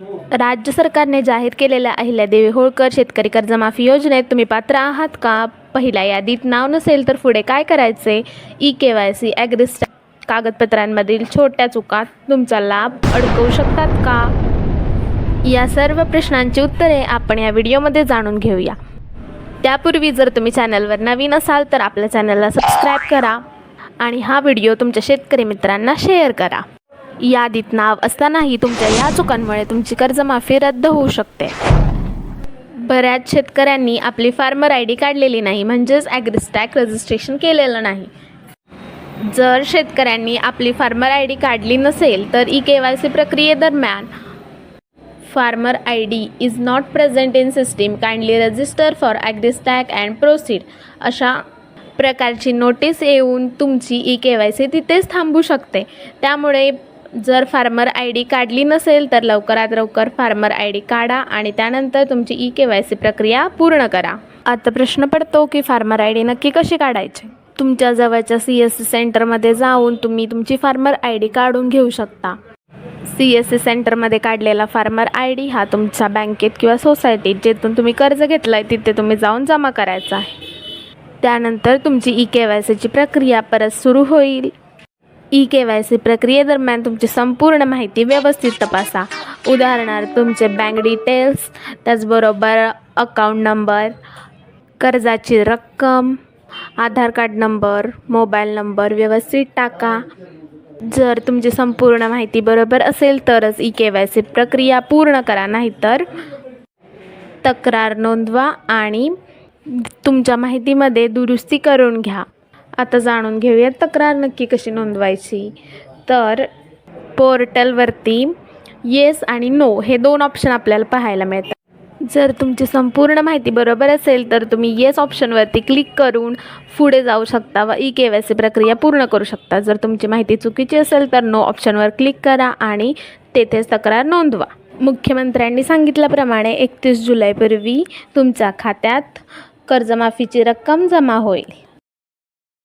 राज्य सरकारने जाहीर केलेल्या अहिल्यादेवी होळकर शेतकरी कर्जमाफी योजनेत तुम्ही पात्र आहात का? पहिल्या यादीत नाव नसेल तर पुढे काय करायचे? ई-KYC ॲग्रीस्टॅक कागदपत्रांमधील छोट्या चुका तुमचा लाभ अडकवू शकतात का? या सर्व प्रश्नांची उत्तरे आपण या व्हिडिओमध्ये जाणून घेऊया. त्यापूर्वी जर तुम्ही चॅनलवर नवीन असाल तर आपल्या चॅनलला सबस्क्राईब करा आणि हा व्हिडिओ तुमच्या शेतकरी मित्रांना शेअर करा. यादीत नाव असतानाही तुमच्या या चुकांमुळे तुमची कर्जमाफी रद्द होऊ शकते. बऱ्याच शेतकऱ्यांनी आपली फार्मर ID काढलेली नाही, म्हणजेच ॲग्रीस्टॅक रजिस्ट्रेशन केलेलं नाही. जर शेतकऱ्यांनी आपली फार्मर ID काढली नसेल तर ई-KYC प्रक्रियेदरम्यान farmer ID is not present in system, kindly register for AgriStack and proceed अशा प्रकारची नोटीस येऊन तुमची ई-KYC तिथेच थांबू शकते. त्यामुळे जर फार्मर ID काढली नसेल तर लवकरात लवकर फार्मर ID काढा आणि त्यानंतर तुमची ई-KYC प्रक्रिया पूर्ण करा. आता प्रश्न पडतो की फार्मर ID नक्की कशी काढायची? तुमच्या जवळच्या CSC सेंटरमध्ये जाऊन तुम्ही तुमची फार्मर ID काढून घेऊ शकता. CSC सेंटरमध्ये काढलेला फार्मर ID हा तुमच्या बँकेत किंवा सोसायटीत जेथून तुम्ही कर्ज घेतलं आहे तिथे तुम्ही जाऊन जमा करायचा आहे. त्यानंतर तुमची ई-KYCची प्रक्रिया परत सुरू होईल. ई-KYC प्रक्रियेदरम्यान तुमची संपूर्ण माहिती व्यवस्थित तपासा. उदाहरणार्थ तुमचे बँक डिटेल्स, त्याचबरोबर अकाउंट नंबर, कर्जाची रक्कम, आधार कार्ड नंबर, मोबाईल नंबर व्यवस्थित टाका. जर तुमची संपूर्ण माहिती बरोबर असेल तरच ई-KYC प्रक्रिया पूर्ण करा, नाहीतर तक्रार नोंदवा आणि तुमच्या माहितीमध्ये दुरुस्ती करून घ्या. आता जाणून घेऊया तक्रार नक्की कशी नोंदवायची. तर पोर्टलवरती येस आणि नो हे 2 ऑप्शन आपल्याला पाहायला मिळतात. जर तुमची संपूर्ण माहिती बरोबर असेल तर तुम्ही येस ऑप्शनवरती क्लिक करून पुढे जाऊ शकता व ई-KYC प्रक्रिया पूर्ण करू शकता. जर तुमची माहिती चुकीची असेल तर नो ऑप्शनवर क्लिक करा आणि तेथेच तक्रार नोंदवा. मुख्यमंत्र्यांनी सांगितल्याप्रमाणे 31 जुलैपूर्वी तुमच्या खात्यात कर्जमाफीची रक्कम जमा होईल.